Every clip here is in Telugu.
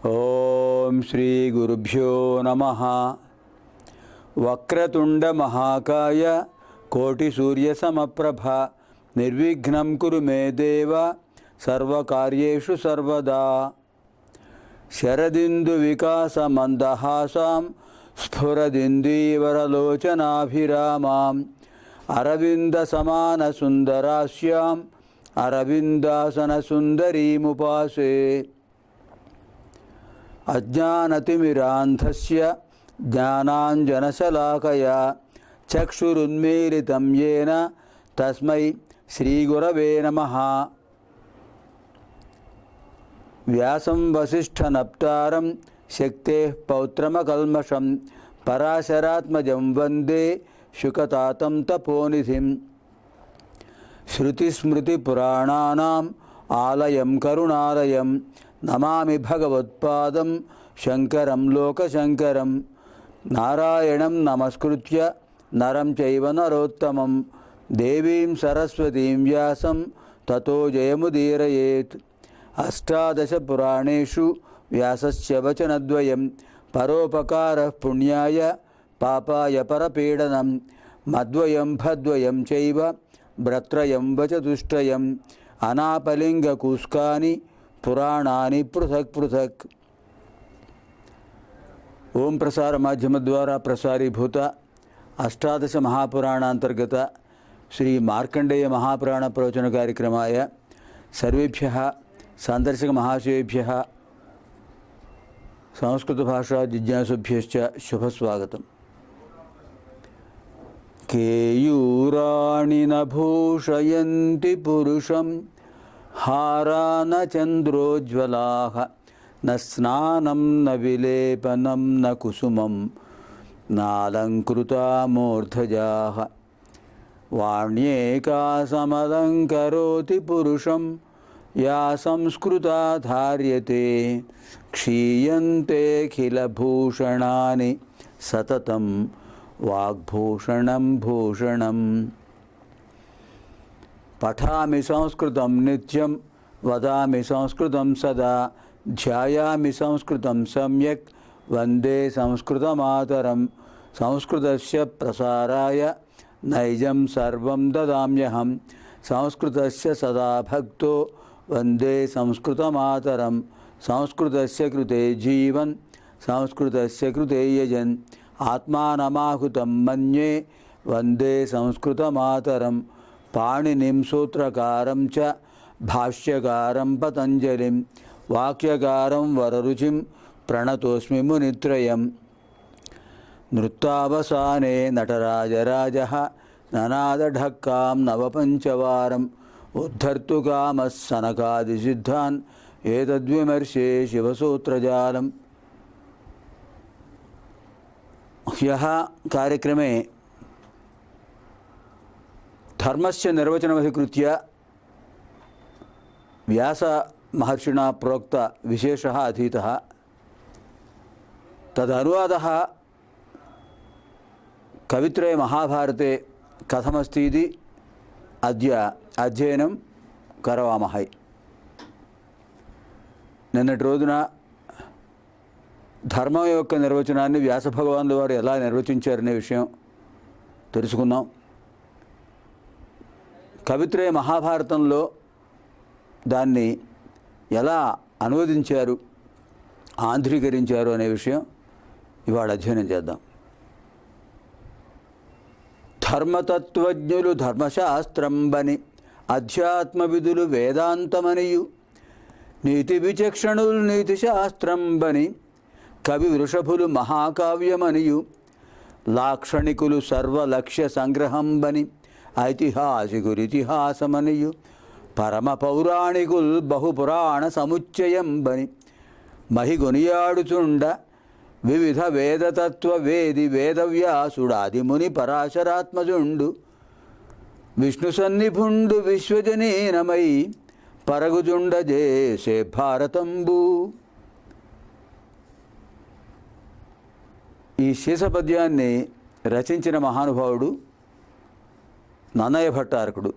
ఓం శ్రీ గురుభ్యో నమః. వక్రతుండ మహాకాయ కోటి సూర్య సమప్రభ నిర్విఘ్నం కురు మే దేవ సర్వకార్యేషు సర్వదా. శరదిందు వికాస మందహాసాం స్ఫురదిందీవరలోచనాభిరామాం అరవింద సమాన సుందరాస్యాం అరవిందాసన సుందరీముపాసే. అజ్ఞానతిమిరాంధస్య జ్ఞానాంజనశలాకయా చక్షురున్మీలితం యేన తస్మై శ్రీగురవే నమః. వ్యాసం వసిష్ఠనప్తారం శక్తేః పౌత్రమకల్మషం పరాశరాత్మజం వందే శుకతాతం తపోనిధిం. శృతిస్మృతిపురాణానాం ఆలయం కరుణాలయం నమామి భగవత్పాదం శంకరం లోకశంకరం. నారాయణం నమస్కృత్య నరం చైవ నరోత్తమం దేవీం సరస్వతీం వ్యాసం తతో జయముదీరయేత్. అష్టాదశ పురాణేషు వ్యాసస్య వచనద్వయం పరోపకారః పుణ్యాయ పాపాయ పరపీడనం. మద్వయం భద్వయం చైవ భ్రత్రయం వచతుష్టయం అనాపలింగకూస్కాని పురాణాని పృథక్ పృథక్. ఓం ప్రసార మాధ్యమ ద్వారా ప్రసారీభూత అష్టాదశ మహాపురాణాంతర్గత శ్రీ మార్కండేయ మహాపురాణ ప్రవచన కార్యక్రమాయ సర్వేభ్యః సాందర్శక మహాశయేభ్యః సంస్కృత భాషా జిజ్ఞాసుభ్యశ్చ శుభస్వాగతం. కేయూరాణి న భూషయంతి పురుషం హారా న చంద్రోజ్వలాః న స్నానం న విలేపనం న కుసుమం నాలంకృతా మూర్ధజాః. వాణ్యేకా సమలంకరోతి పురుషం యా సంస్కృతా ధార్యతే క్షీయంతేఖిలభూషణాని సతతం వాగ్భూషణం భూషణం. పఠామి సంస్కృతం నిత్యం వదామి సంస్కృతం సదా ధ్యాయామి సంస్కృతం సమ్యక్ వందే సంస్కృతమాతరం. సంస్కృతస్య ప్రసారాయ నైజం సర్వం దదామ్యహం సంస్కృతస్య సదా భక్తో వందే సంస్కృతమాతరం. సంస్కృతస్య కృతే జీవన్ సంస్కృతస్య కృతే యజన్ ఆత్మానమాహుతం మన్యే వందే సంస్కృతమాతరం. పాణినిం సూత్రకారం చ భాష్యకారం పతంజలిం వాక్యకారం వరరుచిం ప్రణతోస్మి మునిత్రయం. నృత్తావసానే నటరాజరాజః ననాదఢక్కాం నవపంచవారం ఉద్ధర్తుకామः సనకాదిసిద్ధాన్ ఏతద్విమర్శే శివసూత్రజాలం. ह्यः कार्यक्रमे धर्मस्य निर्वचनमधिकृत्य व्यासमहर्षिणा प्रोक्त विशेषः अधीतः. तदनुवादः कवित्रये महाभारते कथमस्ति इति अद्य अध्ययनं करवामः. నిన్నటి రోజున ధర్మం యొక్క నిర్వచనాన్ని వ్యాస భగవానుల వారు ఎలా నిర్వచించారనే విషయం తెలుసుకున్నాం. కవిత్రయ మహాభారతంలో దాన్ని ఎలా అనువదించారు, ఆంధ్రీకరించారు అనే విషయం ఇవాళ అధ్యయనం చేద్దాం. ధర్మతత్వజ్ఞులు ధర్మశాస్త్రంబని అధ్యాత్మ విధులు వేదాంతమనియు నీతి విచక్షణులు నీతి శాస్త్రంబని కవి వృషభులు మహాకావ్యమనియు లాక్షణికులు సర్వలక్ష్య సంగ్రహంబని ఐతిహాసికులితిహాసమనియు పరమ పౌరాణికుల్ బహుపురాణ సముచ్చయంబని మహిగొనియాడుచుండ వివిధ వేదతత్వ వేది వేదవ్యాసుడాది ముని పరాశరాత్మజుండు విష్ణు సన్నిభుండు విశ్వజనీనమై పరగుజుండ జేసే భారతంబు. ఈ శీర్షపద్యాన్ని రచించిన మహానుభావుడు నన్నయ భట్టారకుడు.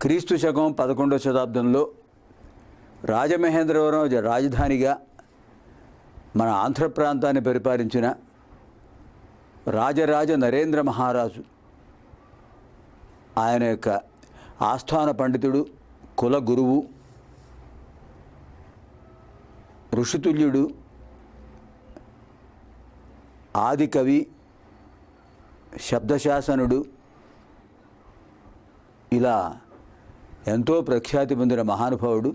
క్రీస్తు శకం 11వ శతాబ్దంలో రాజమహేంద్రవరం రాజధానిగా మన ఆంధ్ర ప్రాంతాన్ని పరిపాలించిన రాజరాజ నరేంద్ర మహారాజు, ఆయన యొక్క ఆస్థాన పండితుడు, కుల గురువు, ఋషితుల్యుడు, ఆదికవి, శబ్దశాసనుడు, ఇలా ఎంతో ప్రఖ్యాతి పొందిన మహానుభావుడు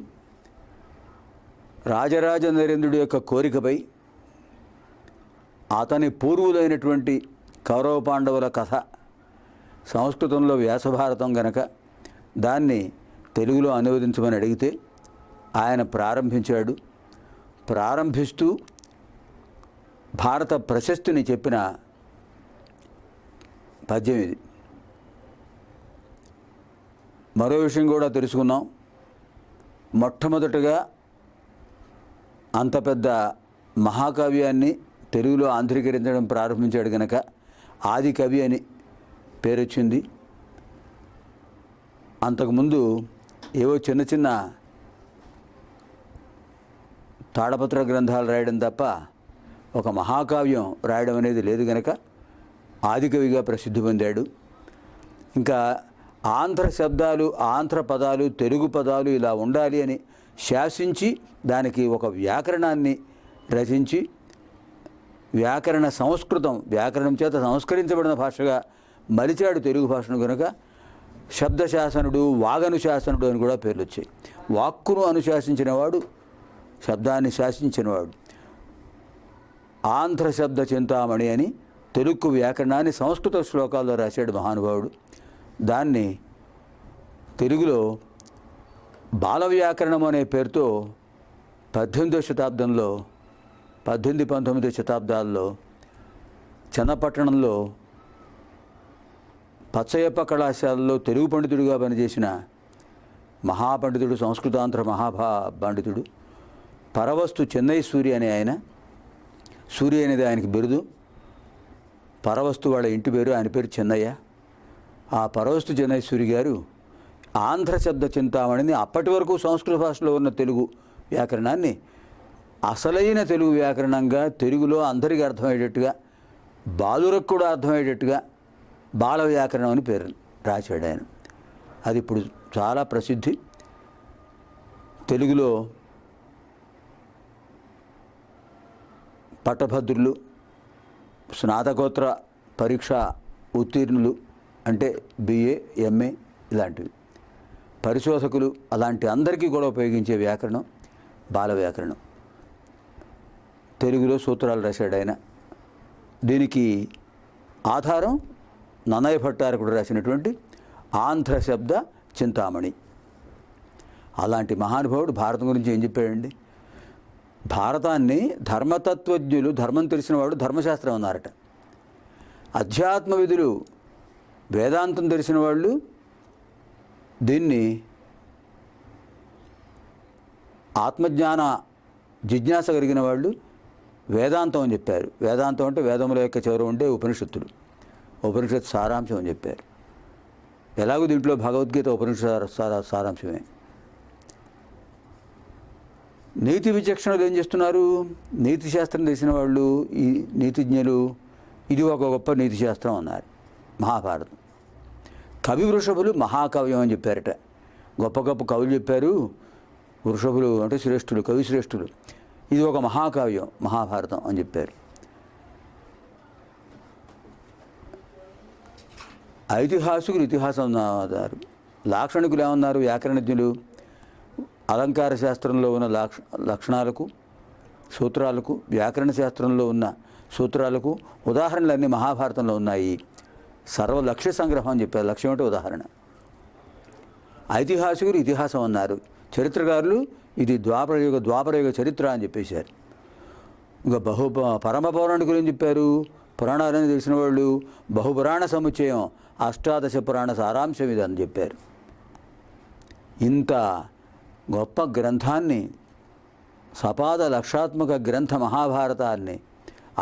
రాజరాజ నరేంద్రుడి యొక్క కోరికపై అతని పూర్వులైనటువంటి కౌరవ పాండవుల కథ సంస్కృతంలో వ్యాసభారతం గనక దాన్ని తెలుగులో అనువదించమని అడిగితే ఆయన ప్రారంభించాడు. ప్రారంభిస్తూ భారత ప్రశస్తిని చెప్పిన పద్యం ఇది. మరో విషయం కూడా తెలుసుకున్నాం. మొట్టమొదటగా అంత పెద్ద మహాకావ్యాన్ని తెలుగులో ఆంధ్రీకరించడం ప్రారంభించాడు కనుక ఆది కవి అని పేరు వచ్చింది. అంతకుముందు ఏవో చిన్న చిన్న తాళపత్ర గ్రంథాలు రాయడం తప్ప ఒక మహాకావ్యం రాయడం అనేది లేదు కనుక ఆదికవిగా ప్రసిద్ధి పొందాడు. ఇంకా ఆంధ్ర శబ్దాలు, ఆంధ్ర పదాలు, తెలుగు పదాలు ఇలా ఉండాలి అని శాసించి దానికి ఒక వ్యాకరణాన్ని రచించి వ్యాకరణ సంస్కృతం, వ్యాకరణం చేత సంస్కరించబడిన భాషగా మలిచాడు తెలుగు భాషను కనుక శబ్దశాసనుడు, వాగనుశాసనుడు అని కూడా పేర్లు వచ్చాయి. వాక్కును అనుశాసించినవాడు, శబ్దాన్ని శాసించినవాడు. ఆంధ్ర శబ్ద చింతామణి అని తెలుగు వ్యాకరణాన్ని సంస్కృత శ్లోకాల్లో రాశాడు మహానుభావుడు. దాన్ని తెలుగులో బాల వ్యాకరణం అనే పేరుతో 18వ శతాబ్దంలో 18-19 శతాబ్దాల్లో చన్నపట్టణంలో పచ్చయ్యప్ప కళాశాలలో తెలుగు పండితుడిగా పనిచేసిన మహాపండితుడు, సంస్కృతాంధ్ర పండితుడు పరవస్తు చెన్నై సూర్య అనే ఆయన. సూర్య అనేది ఆయనకి బిరుదు. పరవస్తు వాళ్ళ ఇంటి పేరు, ఆయన పేరు చెన్నయ్య. ఆ పరవస్తు చెన్నై సూర్య గారు ఆంధ్ర శబ్ద చింతామణిని అప్పటి వరకు సంస్కృత భాషలో ఉన్న తెలుగు వ్యాకరణాన్ని అసలైన తెలుగు వ్యాకరణంగా తెలుగులో అందరికీ అర్థమయ్యేటట్టుగా, బాలురకు కూడా అర్థమయ్యేటట్టుగా బాల వ్యాకరణం అని పేరు రాశాడు ఆయన. అది ఇప్పుడు చాలా ప్రసిద్ధి. తెలుగులో పట్టభద్రులు, స్నాతకోత్తర పరీక్ష ఉత్తీర్ణులు అంటే BA, MA ఇలాంటివి, పరిశోధకులు, అలాంటి అందరికీ కూడా ఉపయోగించే వ్యాకరణం బాల వ్యాకరణం. తెలుగులో సూత్రాలు రాశాడు ఆయన. దీనికి ఆధారం నన్నయ్య భట్టారకుడు రాసినటువంటి ఆంధ్ర శబ్ద చింతామణి. అలాంటి మహానుభావుడు భారతం గురించి ఏం చెప్పాడండి? భారతాన్ని ధర్మతత్వజ్ఞులు, ధర్మం తెలిసినవాడు ధర్మశాస్త్రం అన్నారట. అధ్యాత్మ విధులు, వేదాంతం తెలిసిన వాళ్ళు దీన్ని ఆత్మజ్ఞాన జిజ్ఞాస కలిగిన వాళ్ళు వేదాంతం అని చెప్పారు. వేదాంతం అంటే వేదముల యొక్క చివర ఉండే ఉపనిషత్తులు, ఉపనిషత్ సారాంశం అని చెప్పారు. ఎలాగో దీంట్లో భగవద్గీత ఉపనిషత్ సారాంశమే. నీతి విచక్షణలు ఏం చేస్తున్నారు? నీతి శాస్త్రం తెలిసిన వాళ్ళు, ఈ నీతిజ్ఞులు ఇది ఒక గొప్ప నీతి శాస్త్రం అన్నారు. మహాభారతం. కవి వృషభులు మహాకావ్యం అని చెప్పారట. గొప్ప గొప్ప కవులు చెప్పారు. వృషభులు అంటే శ్రేష్ఠులు, కవి శ్రేష్ఠులు. ఇది ఒక మహాకావ్యం మహాభారతం అని చెప్పారు. ఐతిహాసికులు ఇతిహాసం అన్నారు. లాక్షణికులు ఏమన్నారు? వ్యాకరణజ్ఞులు అలంకార శాస్త్రంలో ఉన్న లక్షణాలకు, సూత్రాలకు, వ్యాకరణ శాస్త్రంలో ఉన్న సూత్రాలకు ఉదాహరణలన్నీ మహాభారతంలో ఉన్నాయి. సర్వలక్ష్య సంగ్రహం అని చెప్పారు. లక్ష్యం అంటే ఉదాహరణ. ఐతిహాసికులు ఇతిహాసం అన్నారు. చరిత్రకారులు ఇది ద్వాపరయుగ చరిత్ర అని చెప్పేశారు. ఇంకా పరమ పౌరాణికులు ఏం చెప్పారు? పురాణాలని తెలిసిన వాళ్ళు బహుపురాణ సముచ్చయం, అష్టాదశ పురాణ సారాంశం ఇది అని చెప్పారు. ఇంత గొప్ప గ్రంథాన్ని, సపాద లక్షాత్మక గ్రంథ మహాభారతాన్ని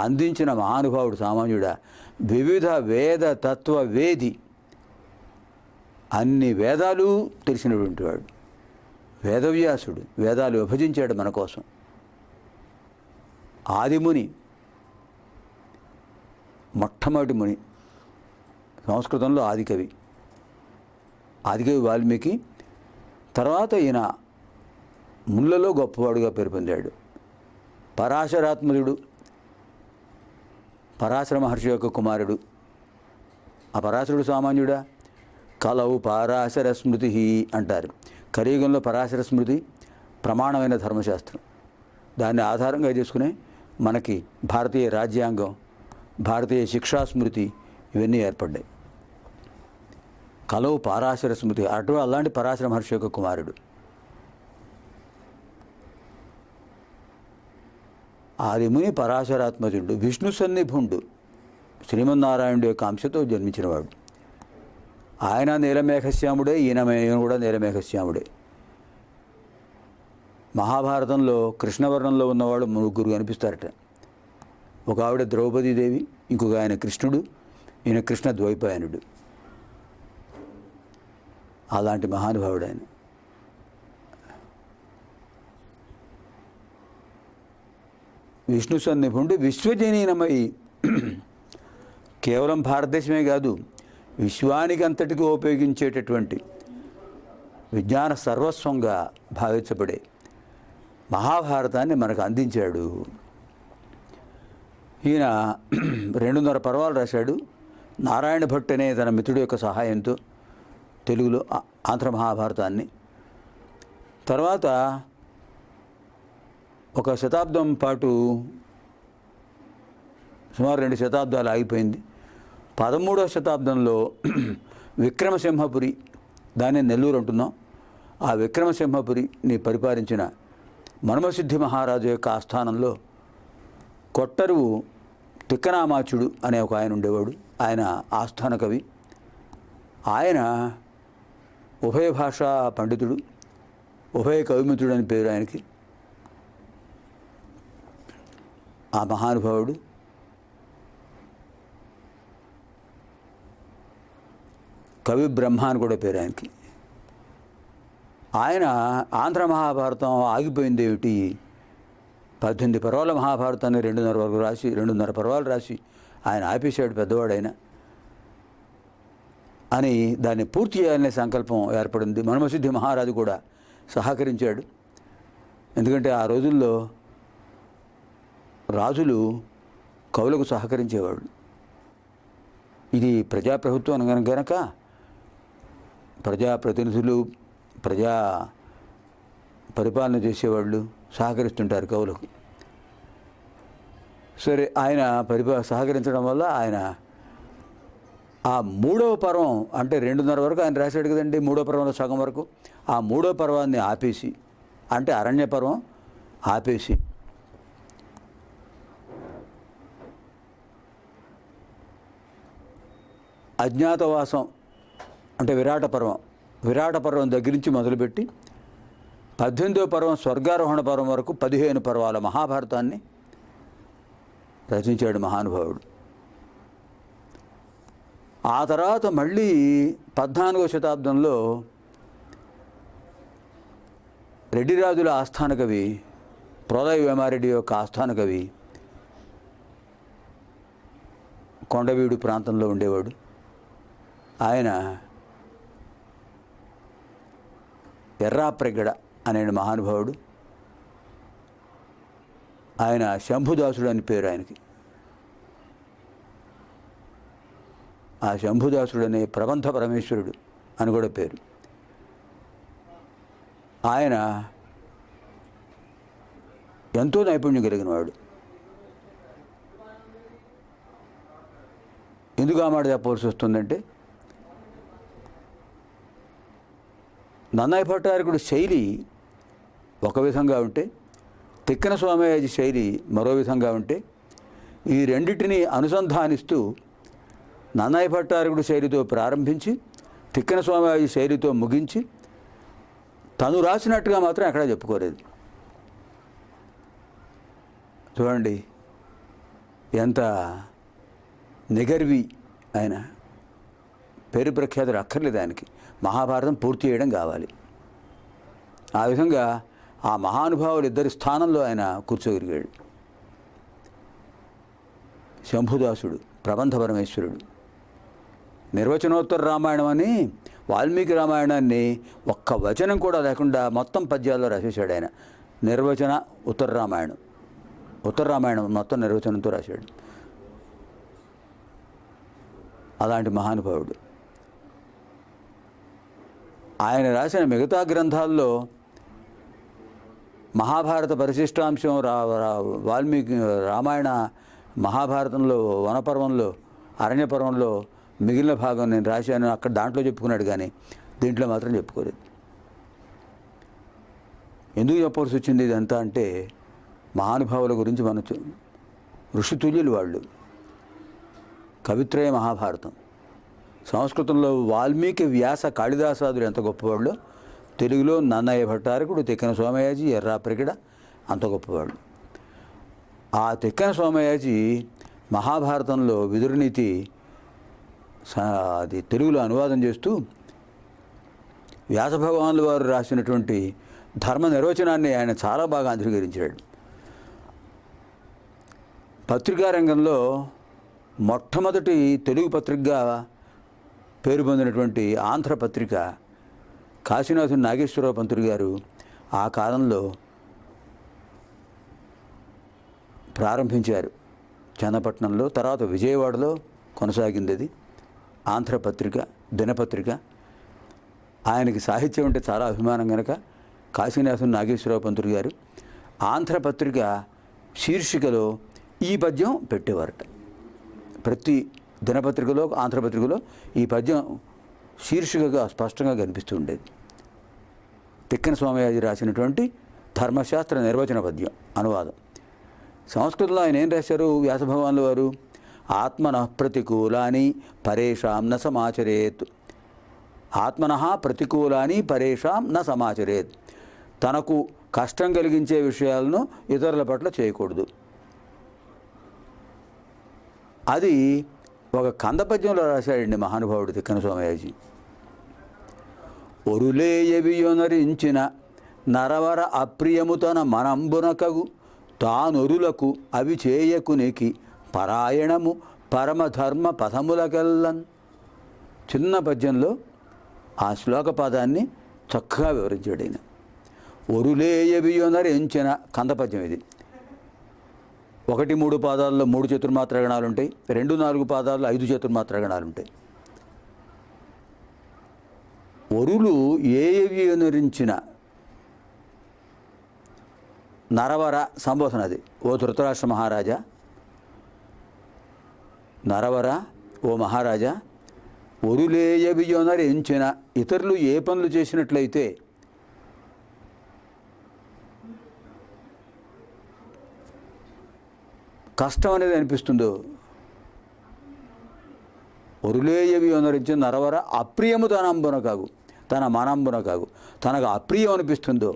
అందించిన మహానుభావుడు సామాన్యుడా. వివిధ వేద తత్వ వేది, అన్ని వేదాలు తెలిసినటువంటి వాడు. వేదవ్యాసుడు వేదాలు విభజించాడు మన కోసం. ఆదిముని, మొట్టమొదటి ముని, సంస్కృతంలో ఆదికవి వాల్మీకి. తర్వాత ఈయన ముళ్ళలో గొప్పవాడుగా పేరు పొందాడు. పరాశరాత్మజుడు, పరాశర మహర్షి యొక్క కుమారుడు. ఆ పరాశరుడు సామాన్యుడా? కలవు పరాశర స్మృతి అంటారు. కలియుగంలో పరాశర స్మృతి ప్రమాణమైన ధర్మశాస్త్రం. దాన్ని ఆధారంగా చేసుకునే మనకి భారతీయ రాజ్యాంగం, భారతీయ శిక్షా స్మృతి ఇవన్నీ ఏర్పడ్డాయి. కలవు పరాశర స్మృతి అలాంటి పరాశర మహర్షి యొక్క కుమారుడు. ఆదిముని పరాశరాత్మజుడు, విష్ణు సన్నిభుండు, శ్రీమన్నారాయణుడి యొక్క అంశతో జన్మించినవాడు. ఆయన నీలమేఘశ్యాముడే, ఈయన కూడా నీలమేఘశ్యాముడే. మహాభారతంలో కృష్ణవర్ణంలో ఉన్నవాడు ముగ్గురు కనిపిస్తారట. ఒక ఆవిడ ద్రౌపదీదేవి, ఇంకొక ఆయన కృష్ణుడు, ఈయన కృష్ణ ద్వైపాయనుడు. అలాంటి మహానుభావుడు ఆయన. విష్ణు సన్నిభుండు విశ్వజనీనమై, కేవలం భారతదేశమే కాదు విశ్వానికి అంతటికి ఉపయోగించేటటువంటి విజ్ఞాన సర్వస్వంగా భావించబడే మహాభారతాన్ని మనకు అందించాడు. ఈయన 2.5 పర్వాలు రాశాడు. నారాయణ భట్ అనే తన మిత్రుడి యొక్క సహాయంతో తెలుగులో ఆంధ్ర మహాభారతాన్ని. తర్వాత ఒక శతాబ్దం పాటు, సుమారు 2 శతాబ్దాలు ఆగిపోయింది. 13వ శతాబ్దంలో విక్రమసింహపురి, దాన్ని నెల్లూరు అంటున్నాం, ఆ విక్రమసింహపురిని పరిపాలించిన మన్మసిద్ధి మహారాజు యొక్క ఆస్థానంలో కొట్టరువు తిక్కనామాచుడు అనే ఒక ఆయన ఉండేవాడు. ఆయన ఆస్థాన కవి. ఆయన ఉభయ భాషా పండితుడు, ఉభయ కవిమిత్రుడు అని పేరు ఆయనకి. ఆ మహానుభావుడు కవి బ్రహ్మ అని కూడా పేరు ఆయనకి. ఆయన ఆంధ్ర మహాభారతం ఆగిపోయింది ఏమిటి, 18 పర్వాల మహాభారతాన్ని 2.5 పర్వాలు రాసి ఆయన ఆపేశాడు పెద్దవాడైన అని దాన్ని పూర్తి చేయాలనే సంకల్పం ఏర్పడింది. మన్మసిద్ధి మహారాజు కూడా సహకరించాడు. ఎందుకంటే ఆ రోజుల్లో రాజులు కవులకు సహకరించేవాడు. ఇది ప్రజాప్రభుత్వం కనుక ప్రజాప్రతినిధులు, ప్రజా పరిపాలన చేసేవాళ్ళు సహకరిస్తుంటారు కవులకు. సరే, ఆయన సహకరించడం వల్ల ఆయన ఆ 3వ పర్వం, అంటే 2.5 వరకు ఆయన రాశాడు కదండి, 3వ పర్వంలో సగం వరకు, ఆ 3వ పర్వాన్ని ఆపేసి, అంటే అరణ్య పర్వం ఆపేసి అజ్ఞాతవాసం అంటే విరాట పర్వం దగ్గర నుంచి మొదలుపెట్టి 18వ పర్వం స్వర్గారోహణ పర్వం వరకు 15 పర్వాల మహాభారతాన్ని రచించాడు మహానుభావుడు. ఆ తర్వాత మళ్ళీ 14వ శతాబ్దంలో రెడ్డిరాజుల ఆస్థాన కవి, ప్రోదయ వేమారెడ్డి యొక్క ఆస్థాన కవి కొండవీడు ప్రాంతంలో ఉండేవాడు. ఆయన ఎర్రాప్రెగడ అనే మహానుభావుడు. ఆయన శంభుదాసుడు అని పేరు ఆయనకి. ఆ శంభుదాసుడు అనే ప్రబంధ పరమేశ్వరుడు అని కూడా పేరు. ఆయన ఎంతో నైపుణ్యం కలిగిన వాడు. ఎందుకు ఆ మాట చెప్పవలసి వస్తుందంటే, నన్నయ్య భట్టారకుడి శైలి ఒక విధంగా ఉంటే, తిక్కన స్వామయ్య శైలి మరో విధంగా ఉంటే, ఈ రెండింటినీ అనుసంధానిస్తూ నన్నయ్య భట్టారకుడి శైలితో ప్రారంభించి తిక్కన స్వామయ్య శైలితో ముగించి తను రాసినట్టుగా మాత్రం ఎక్కడా చెప్పుకోలేదు. చూడండి ఎంత నిగర్వి ఆయన. పేరు ప్రఖ్యాతులు అక్కర్లేదు ఆయనకి. మహాభారతం పూర్తి చేయడం కావాలి. ఆ విధంగా ఆ మహానుభావులు ఇద్దరి స్థానంలో ఆయన కూర్చోగలిగాడు. శంభుదాసుడు, ప్రబంధ పరమేశ్వరుడు. నిర్వచనోత్తర రామాయణం అని వాల్మీకి రామాయణాన్ని ఒక్క వచనం కూడా లేకుండా మొత్తం పద్యాల్లో రాసేశాడు ఆయన. నిర్వచన ఉత్తర రామాయణం మొత్తం నిర్వచనంతో రాశాడు. అలాంటి మహానుభావుడు. ఆయన రాసిన మిగతా గ్రంథాల్లో మహాభారత పరిశిష్టాంశం వాల్మీకి రామాయణ మహాభారతంలో వనపర్వంలో అరణ్యపర్వంలో మిగిలిన భాగం నేను రాశాను అక్కడ దాంట్లో చెప్పుకున్నాడు, కానీ దీంట్లో మాత్రం చెప్పుకోలేదు. ఎందుకు చెప్పవలసి వచ్చింది ఇదంతా అంటే మహానుభావుల గురించి మన ఋషితుల్యులు వాళ్ళు. కవిత్రయ మహాభారతం. సంస్కృతంలో వాల్మీకి, వ్యాస, కాళిదాసాదులు ఎంత గొప్పవాళ్ళు, తెలుగులో నన్నయ్య భట్టారకుడు, తిక్కన సోమయాజి, ఎర్రాప్రగడ అంత గొప్పవాళ్ళు. ఆ తిక్కన సోమయాజి మహాభారతంలో విదురనీతి అది తెలుగులో అనువాదం చేస్తూ వ్యాస భగవానుల వారు రాసినటువంటి ధర్మ నిర్వచనాన్ని ఆయన చాలా బాగా అంగీకరించాడు. పత్రికా రంగంలో మొట్టమొదటి తెలుగు పత్రికగా పేరు పొందినటువంటి ఆంధ్రపత్రిక కాశీనాథుని నాగేశ్వరరావు పంతులు గారు ఆ కాలంలో ప్రారంభించారు చన్నపట్నంలో. తర్వాత విజయవాడలో కొనసాగింది అది ఆంధ్రపత్రిక, దినపత్రిక. ఆయనకి సాహిత్యం అంటే చాలా అభిమానం కనుక కాశీనాథుని నాగేశ్వరరావు పంతులు గారు ఆంధ్రపత్రిక శీర్షికలో ఈ పద్యం పెట్టేవారట. ప్రతి దినపత్రికలో, ఆంధ్రపత్రికలో ఈ పద్యం శీర్షికగా స్పష్టంగా కనిపిస్తూ ఉండేది. తిక్కన సోమయాజి రాసినటువంటి ధర్మశాస్త్ర నిర్వచన పద్యం అనువాదం. సంస్కృతంలో ఆయన ఏం రాశారు వ్యాసభగవానుల వారు? ఆత్మనః ప్రతికూలాని పరేషాం న సమాచరేత్. ఆత్మనః ప్రతికూలాని పరేషాం న సమాచరేత్. తనకు కష్టం కలిగించే విషయాలను ఇతరుల పట్ల చేయకూడదు. అది ఒక కందపద్యంలో రాశాడండి మహానుభావుడు తిక్కన సోమయాజి. ఒరులేయవియొనరించిన నరవర అప్రియము తన మనంబునకగు తానొరులకు అవి చేయకునికి పరాయణము పరమధర్మ పదములకెల్లన్. చిన్న పద్యంలో ఆ శ్లోక పదాన్ని చక్కగా వివరించాడు ఆయన. ఒరులేయవియొనరించిన కందపద్యం ఇది. 1-3 పాదాల్లో 3 చతుర్మాత్ర గణాలు ఉంటాయి, 2-4 పాదాల్లో 5 చతుర్మాత్ర గణాలు ఉంటాయి. ఒరులు ఏయవియొనరించిన నరవర సంబోధన అది. ఓ ధృతరాష్ట్ర మహారాజా, నరవర ఓ మహారాజా, ఒరులేయవియొనరించిన ఇతరులు ఏ పనులు చేసినట్లయితే కష్టం అనేది అనిపిస్తుందో, ఒరులేయవియొనరించిన నరవర అప్రియము తనంబున కాగు, తన మనంబున కాగు. తనకు అప్రియం అనిపిస్తుందో,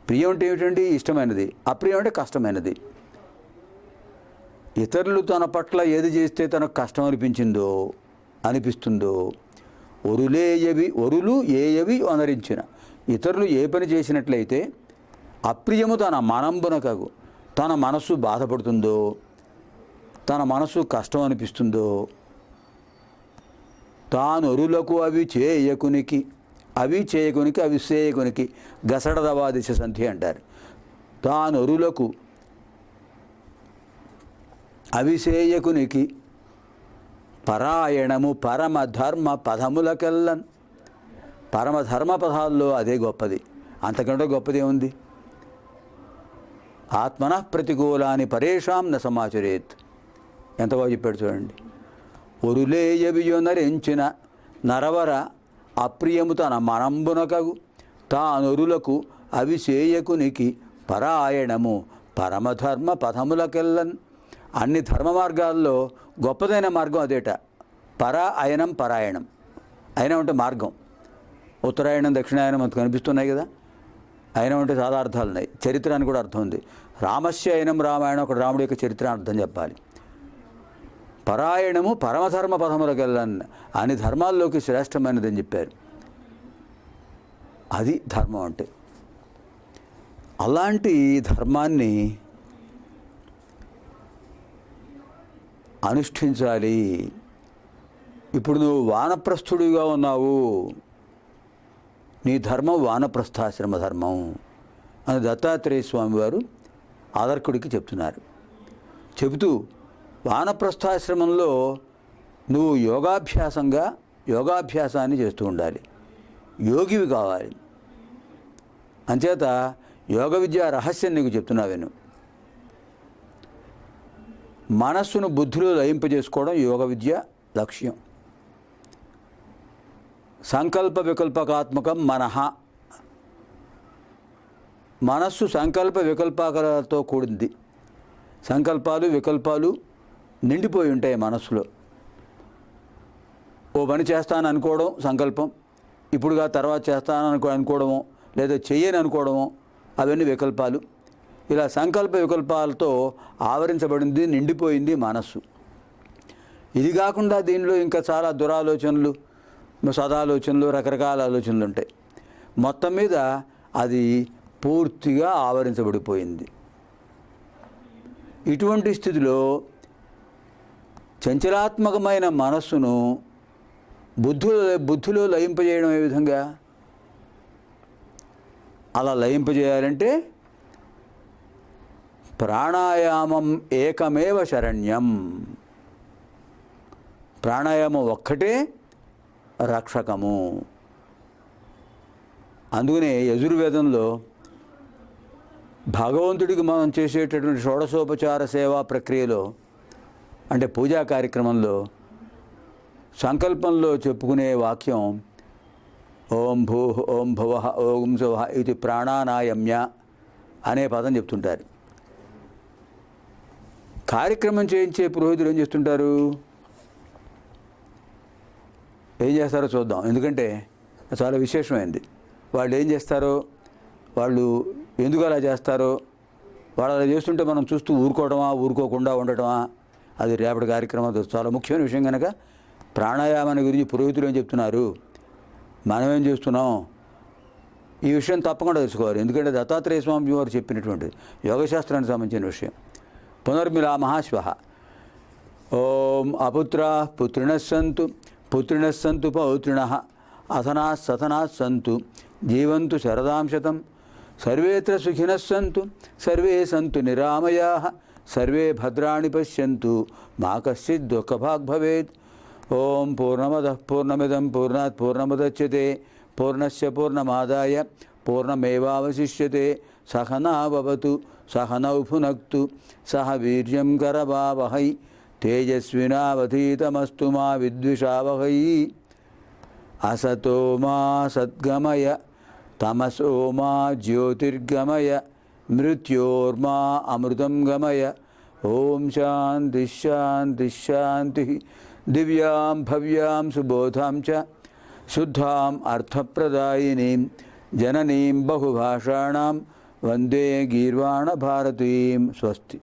ప్రియం అంటే ఏమిటండి? ఇష్టమైనది. అప్రియం అంటే కష్టమైనది. ఇతరులు తన పట్ల ఏది చేస్తే తనకు కష్టం అనిపిస్తుందో ఒరులు ఏయవి అనరించిన ఇతరులు ఏ పని చేసినట్లయితే అప్రియము తన మనంబున కాగు, తన మనస్సు బాధపడుతుందో, తన మనసు కష్టం అనిపిస్తుందో, తానొరులకు అవి చేయకునికి అవి చేయకునికి గసడదవాదిశ సంధి అంటారు. తానొరులకు అవిసేయకునికి పరాయణము పరమధర్మ పదములకెల్లన్. పరమధర్మ పదాల్లో అదే గొప్పది, అంతకంటే గొప్పది ఏముంది? ఆత్మనః ప్రతికూలాని పరేషాం న సమాచరేత్. ఎంత బాగా చెప్పాడు చూడండి. ఒరులేయవియొనరించిన నరవర అప్రియము తన మనంబునకగు తానొరులకు అవిసేయకునికి పరాయణము పరమధర్మ పదములకెల్లన్. అన్ని ధర్మ మార్గాల్లో గొప్పదైన మార్గం అదేట. పరాయణం పరాయణం. అయినం అంటే మార్గం. ఉత్తరాయణం దక్షిణాయనం అంత కనిపిస్తున్నాయి కదా. అయినం అంటే చాలా అర్థాలు ఉన్నాయి. చరిత్ర అని కూడా అర్థం ఉంది. రామస్య అయినం రామాయణం, ఒక రాముడి యొక్క చరిత్ర అర్థం చెప్పాలి. పరాయణము పరమధర్మ పదములకెల్లన్. అన్ని ధర్మాల్లోకి శ్రేష్టమైనదని చెప్పారు. అది ధర్మం అంటే. అలాంటి ధర్మాన్ని అనుష్ఠించాలి. ఇప్పుడు నువ్వు వానప్రస్థుడిగా ఉన్నావు, నీ ధర్మం వానప్రస్థాశ్రమ ధర్మం అని దత్తాత్రేయ స్వామి వారు ఆదర్కుడికి చెప్తున్నారు. చెబుతూ వానప్రస్థాశ్రమంలో నువ్వు యోగాభ్యాసాన్ని చేస్తూ ఉండాలి, యోగివి కావాలి. అంచేత యోగ విద్య రహస్యం నీకు చెప్తున్నా విను. మనస్సును బుద్ధిలో లయింపజేసుకోవడం యోగ విద్య లక్ష్యం. సంకల్ప వికల్పకాత్మకం మనః. మనస్సు సంకల్ప వికల్పాలతో కూడింది. సంకల్పాలు వికల్పాలు నిండిపోయి ఉంటాయి మనస్సులో. ఓ పని చేస్తాను అనుకోవడం సంకల్పం, ఇప్పుడుగా తర్వాత చేస్తాను అనుకోవడమో లేదా చెయ్యని అనుకోవడమో అవన్నీ వికల్పాలు. ఇలా సంకల్ప వికల్పాలతో ఆవరించబడింది, నిండిపోయింది మనస్సు. ఇది కాకుండా దీనిలో ఇంకా చాలా దురాలోచనలు, సదాలోచనలు, రకరకాల ఆలోచనలు ఉంటాయి. మొత్తం మీద అది పూర్తిగా ఆవరించబడిపోయింది. ఇటువంటి స్థితిలో చంచలాత్మకమైన మనస్సును బుద్ధిలో లయింపజేయడం ఏ విధంగా? అలా లయింపజేయాలంటే ప్రాణాయామం ఏకమేవ శరణ్యం. ప్రాణాయామం ఒక్కటే రక్షకము. అందుకనే యజుర్వేదంలో భగవంతుడికి మనం చేసేటటువంటి షోడశోపచార సేవా ప్రక్రియలో, అంటే పూజా కార్యక్రమంలో సంకల్పంలో చెప్పుకునే వాక్యం ఓం భూ ఓం భువ ఓం శువ ఇది ప్రాణానాయమ్య అనే పదం చెప్తుంటారు. కార్యక్రమం చేయించే పురోహితులు ఏం చేస్తుంటారు? ఏం చేస్తారో చూద్దాం, ఎందుకంటే చాలా విశేషమైంది. వాళ్ళు ఏం చేస్తారో, వాళ్ళు ఎందుకు అలా చేస్తారో, వాళ్ళు అలా చేస్తుంటే మనం చూస్తూ ఊరుకోవడమా, ఊరుకోకుండా ఉండటమా, అది రేపటి కార్యక్రమం. చాలా ముఖ్యమైన విషయం కనుక ప్రాణాయామాన్ని గురించి పురోహితులు ఏం చెప్తున్నారు, మనం ఏం చేస్తున్నాం, ఈ విషయం తప్పకుండా తెలుసుకోవాలి. ఎందుకంటే దత్తాత్రేయ స్వామి వారు చెప్పినటువంటి యోగశాస్త్రానికి సంబంధించిన విషయం. పునర్మిలామః శ్వః. ఓం అపుత్రాః పుత్రిణః సంతు, పుత్రిణః సంతు పౌత్రిణః, అథనాः సథనాः సంతు, జీవంతు శరదాం శతం, సర్వేత్ర సుఖినః సంతు, సర్వే సంతు నిరామయాః, సర్వే భద్రాణి పశ్యంతు, మా కశ్చిద్ దుఃఖభాగ్ భవేత్. ఓం పూర్ణమదః పూర్ణమిదం పూర్ణాత్ పూర్ణముదచ్యతే పూర్ణస్య పూర్ణమాదాయ పూర్ణమేవావశిష్యతే. సహనా భవతు సహనౌ భునక్తు సహ వీర్యం కరవావహై తేజస్వినావధీతమస్తు మా విద్విషావహై. అసతో మా సద్గమయ తమసో మా జ్యోతిర్గమయ మృత్యోర్మా అమృతం గమయ. ఓం శాంతి శాంతి శాంతి. దివ్యాం భవ్యాం సుబోధాం చ శుద్ధాం అర్థప్రదాయినీం జననీం బహుభాషాణాం వందే గీర్వాణ భారతీం. స్వస్తి.